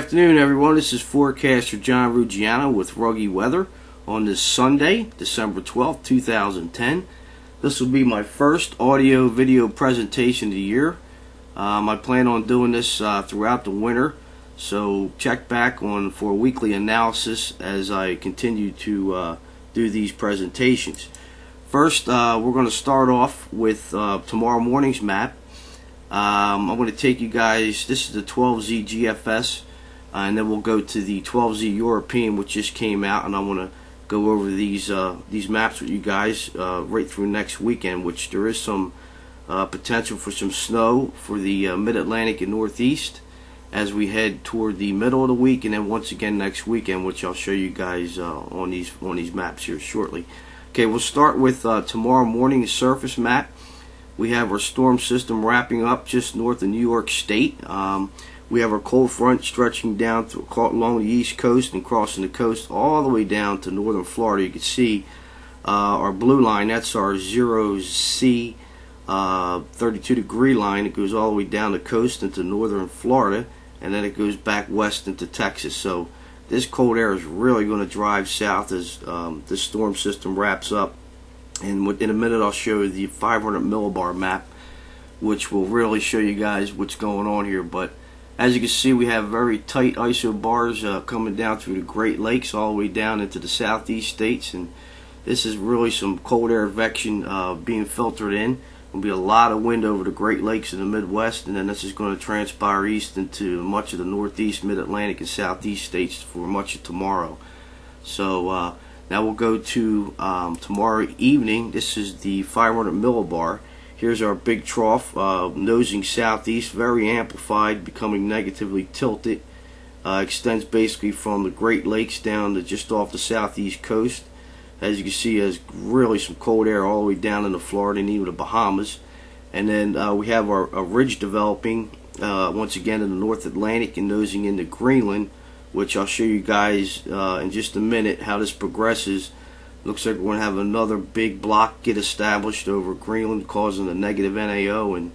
afternoon, everyone. This is forecaster John Ruggiano with Ruggy Weather on this Sunday, December 12th, 2010. This will be my first audio-video presentation of the year. I plan on doing this throughout the winter, so check back on for a weekly analysis as I continue to do these presentations. First, we're going to start off with tomorrow morning's map. I'm going to take you guys, this is the 12Z GFS, and then we'll go to the 12Z European, which just came out, and I want to go over these maps with you guys right through next weekend, which there is some potential for some snow for the mid-Atlantic and Northeast as we head toward the middle of the week, and then once again next weekend, which I'll show you guys on these maps here shortly. Okay, we'll start with tomorrow morning's surface map. We have our storm system wrapping up just north of New York State. We have our cold front stretching down along the east coast and crossing the coast all the way down to northern Florida. You can see our blue line, that's our 0C 32-degree line. It goes all the way down the coast into northern Florida, and then it goes back west into Texas. So this cold air is really going to drive south as this storm system wraps up. And in a minute I'll show you the 500 millibar map, which will really show you guys what's going on here. But as you can see, we have very tight isobars coming down through the Great Lakes all the way down into the southeast states, and this is really some cold air advection being filtered in. There'll be a lot of wind over the Great Lakes in the Midwest, and then this is going to transpire east into much of the Northeast, Mid-Atlantic, and Southeast states for much of tomorrow. So now we'll go to tomorrow evening. This is the 500 millibar. Here's our big trough nosing southeast, very amplified, becoming negatively tilted. Extends basically from the Great Lakes down to just off the southeast coast. As you can see, there's really some cold air all the way down into Florida and even the Bahamas. And then we have our ridge developing once again in the North Atlantic and nosing into Greenland, which I'll show you guys in just a minute how this progresses. Looks like we're going to have another big block get established over Greenland, causing a negative NAO, and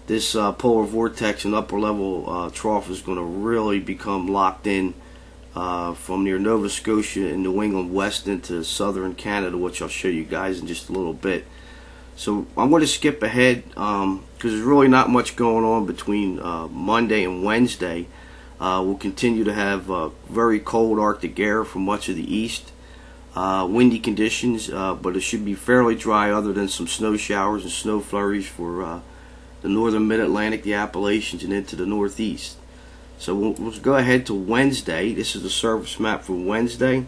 this polar vortex and upper level trough is going to really become locked in from near Nova Scotia and New England west into southern Canada, which I'll show you guys in just a little bit. So I'm going to skip ahead because there's really not much going on between Monday and Wednesday. We'll continue to have very cold Arctic air from much of the east. Windy conditions, but it should be fairly dry other than some snow showers and snow flurries for the northern mid-Atlantic, the Appalachians, and into the northeast. So we'll go ahead to Wednesday. This is the surface map for Wednesday.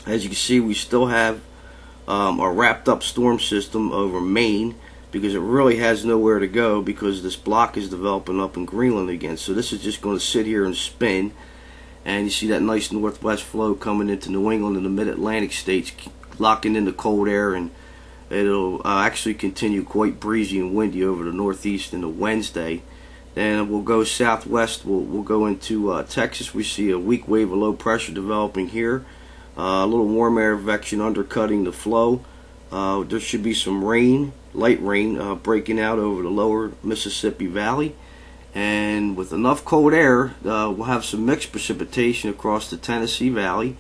As you can see, we still have our wrapped up storm system over Maine because it really has nowhere to go because this block is developing up in Greenland again. So this is just going to sit here and spin. And you see that nice northwest flow coming into New England and the mid-Atlantic states, locking in the cold air, and it'll actually continue quite breezy and windy over the northeast into Wednesday. Then we'll go southwest. We'll go into Texas. We see a weak wave of low pressure developing here. A little warm air advection undercutting the flow. There should be some rain, light rain, breaking out over the lower Mississippi Valley. And with enough cold air, we'll have some mixed precipitation across the Tennessee Valley,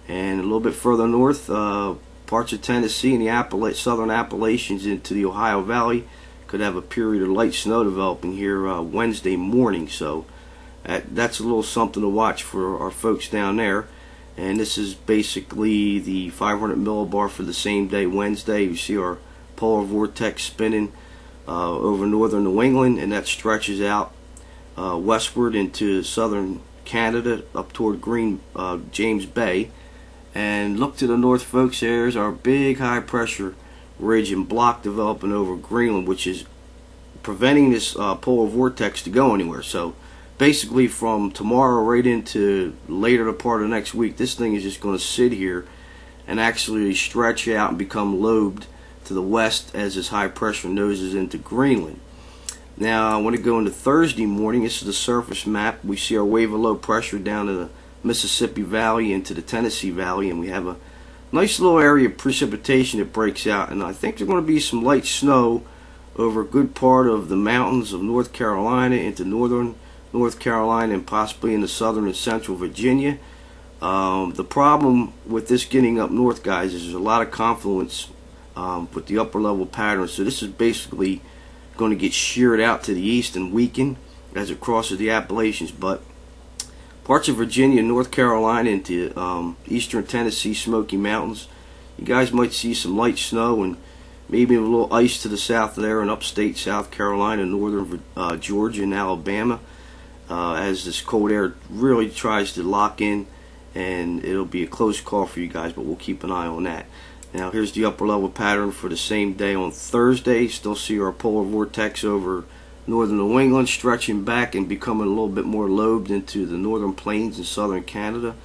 and a little bit further north, parts of Tennessee and the southern Appalachians into the Ohio Valley could have a period of light snow developing here Wednesday morning. So that's a little something to watch for our folks down there. And this is basically the 500 millibar for the same day, Wednesday. You see our polar vortex spinning over northern New England, and that stretches out westward into southern Canada up toward James Bay. And look to the north, folks. There's our big high pressure ridge and block developing over Greenland, which is preventing this polar vortex to go anywhere. So basically from tomorrow right into later the part of next week, this thing is just going to sit here and actually stretch out and become lobed to the west as this high pressure noses into Greenland. Now I want to go into Thursday morning. This is the surface map. We see our wave of low pressure down to the Mississippi Valley into the Tennessee Valley, and we have a nice little area of precipitation that breaks out, and I think there's going to be some light snow over a good part of the mountains of North Carolina into northern North Carolina, and possibly into southern and central Virginia. The problem with this getting up north, guys, is there's a lot of confluence with the upper level pattern. So this is basically going to get sheared out to the east and weaken as it crosses the Appalachians. But parts of Virginia, North Carolina, into eastern Tennessee, Smoky Mountains, you guys might see some light snow and maybe a little ice to the south there in upstate South Carolina, northern Georgia and Alabama, as this cold air really tries to lock in, and it'll be a close call for you guys, but we'll keep an eye on that. Now here's the upper level pattern for the same day on Thursday. Still see our polar vortex over northern New England stretching back and becoming a little bit more lobed into the northern plains and southern Canada.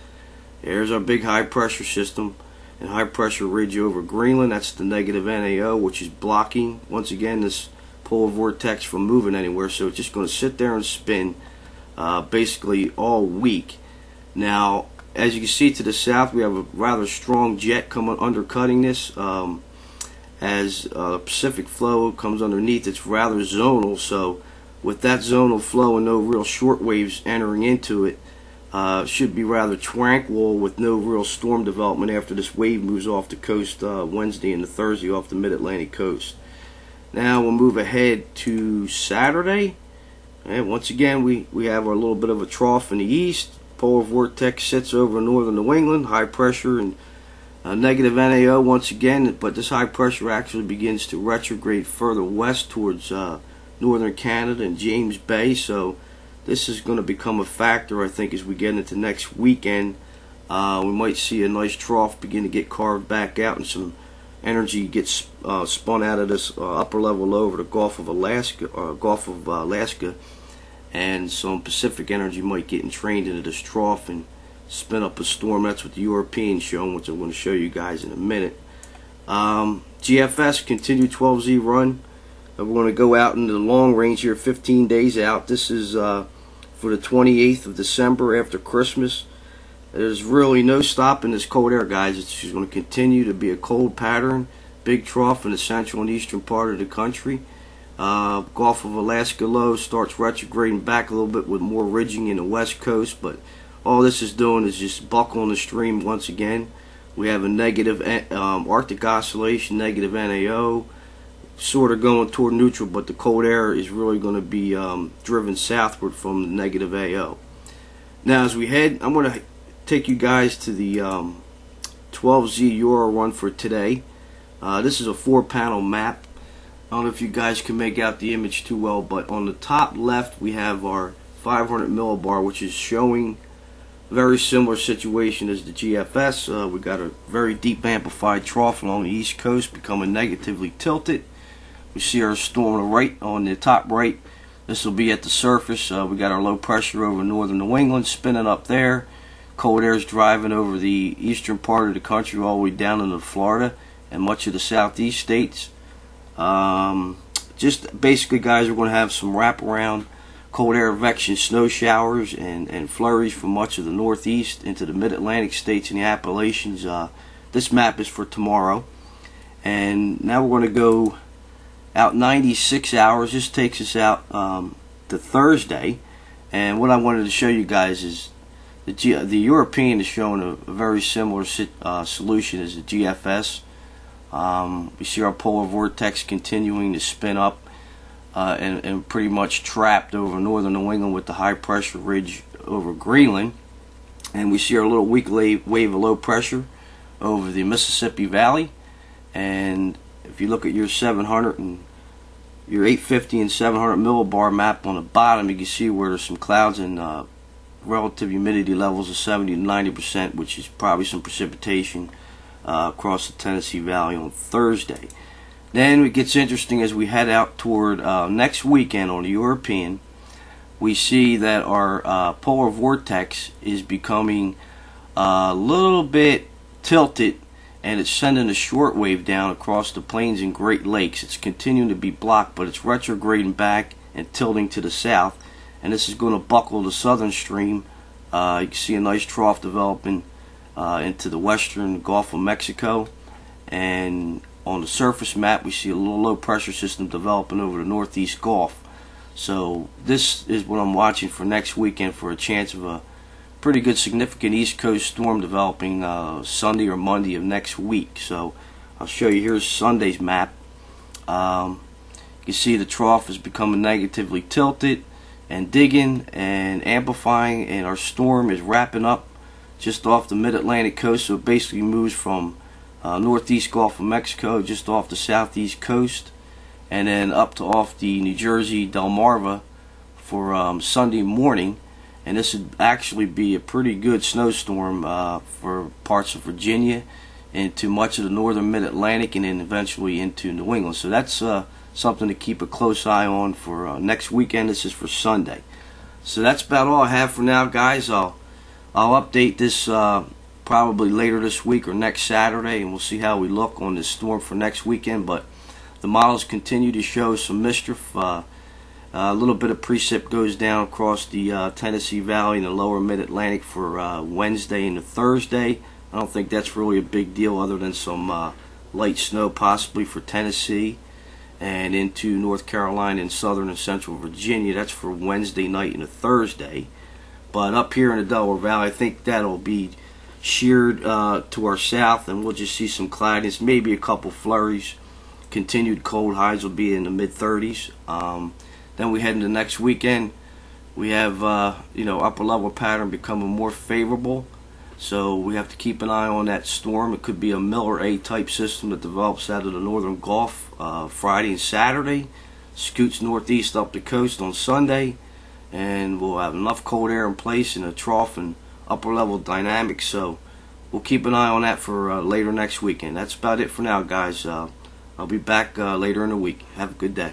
There's our big high pressure system and high pressure ridge over Greenland. That's the negative NAO, which is blocking once again this polar vortex from moving anywhere. So it's just going to sit there and spin basically all week. Now, as you can see to the south, we have a rather strong jet coming undercutting this. As Pacific flow comes underneath, it's rather zonal. So with that zonal flow and no real short waves entering into it, should be rather tranquil with no real storm development after this wave moves off the coast Wednesday and Thursday off the mid-Atlantic coast. Now we'll move ahead to Saturday, and once again we have our little bit of a trough in the east. Polar vortex sits over northern New England, high pressure and negative NAO once again, but this high pressure actually begins to retrograde further west towards northern Canada and James Bay. So this is going to become a factor, I think, as we get into next weekend. We might see a nice trough begin to get carved back out, and some energy gets spun out of this upper level low over the Gulf of Alaska, and some Pacific energy might get entrained into this trough and spin up a storm. That's what the Europeans showing, which I'm going to show you guys in a minute. GFS continued 12Z run. We're going to go out into the long range here, 15 days out. This is for the 28th of December after Christmas. There's really no stopping this cold air, guys. It's just going to continue to be a cold pattern. Big trough in the central and eastern part of the country. Gulf of Alaska low starts retrograding back a little bit with more ridging in the west coast, but all this is doing is just buckling the stream once again. We have a negative Arctic oscillation, negative NAO, sort of going toward neutral, but the cold air is really going to be driven southward from the negative AO. Now as we head, I'm going to take you guys to the 12Z Euro run for today. This is a 4-panel map. I don't know if you guys can make out the image too well, but on the top left we have our 500 millibar, which is showing a very similar situation as the GFS. We got a very deep amplified trough along the east coast becoming negatively tilted. We see our storm on the top right. This will be at the surface. We got our low pressure over northern New England spinning up there. Cold air is driving over the eastern part of the country all the way down into Florida and much of the southeast states. Just basically, guys, we're going to have some wraparound cold air advection snow showers and flurries from much of the northeast into the mid-Atlantic states and the Appalachians. This map is for tomorrow. And now we're going to go out 96 hours. This takes us out to Thursday. And what I wanted to show you guys is the European is showing a very similar solution as the GFS. We see our polar vortex continuing to spin up and pretty much trapped over northern New England with the high pressure ridge over Greenland. And we see our little weak wave of low pressure over the Mississippi Valley. And if you look at your 700 and your 850 and 700 millibar map on the bottom, you can see where there's some clouds and relative humidity levels of 70 to 90%, which is probably some precipitation across the Tennessee Valley on Thursday. Then it gets interesting as we head out toward next weekend on the European. We see that our polar vortex is becoming a little bit tilted, and it's sending a short wave down across the plains and Great Lakes. It's continuing to be blocked, but it's retrograding back and tilting to the south, and this is going to buckle the southern stream. You can see a nice trough developing into the western Gulf of Mexico, and on the surface map we see a little low pressure system developing over the northeast Gulf. So this is what I'm watching for next weekend, for a chance of a pretty good significant East Coast storm developing Sunday or Monday of next week. So I'll show you. Here's Sunday's map. You can see the trough is becoming negatively tilted and digging and amplifying, and our storm is wrapping up just off the mid-Atlantic coast. So it basically moves from northeast Gulf of Mexico just off the southeast coast, and then up to off the New Jersey Delmarva for Sunday morning. And this would actually be a pretty good snowstorm for parts of Virginia, into much of the northern mid-Atlantic, and then eventually into New England. So that's something to keep a close eye on for next weekend. This is for Sunday. So that's about all I have for now, guys. I'll update this probably later this week or next Saturday, and we'll see how we look on this storm for next weekend. But the models continue to show some mischief. A little bit of precip goes down across the Tennessee Valley and the lower mid-Atlantic for Wednesday and Thursday. I don't think that's really a big deal, other than some light snow possibly for Tennessee and into North Carolina and southern and central Virginia. That's for Wednesday night and a Thursday. But up here in the Delaware Valley, I think that'll be sheared to our south, and we'll just see some cloudiness, maybe a couple flurries. Continued cold, highs will be in the mid-30s. Then we head into next weekend. We have upper level pattern becoming more favorable, so we have to keep an eye on that storm. It could be a Miller A type system that develops out of the northern Gulf Friday and Saturday, scoots northeast up the coast on Sunday, and we'll have enough cold air in place and a trough and upper level dynamics. So we'll keep an eye on that for later next weekend. That's about it for now, guys. I'll be back later in the week. Have a good day.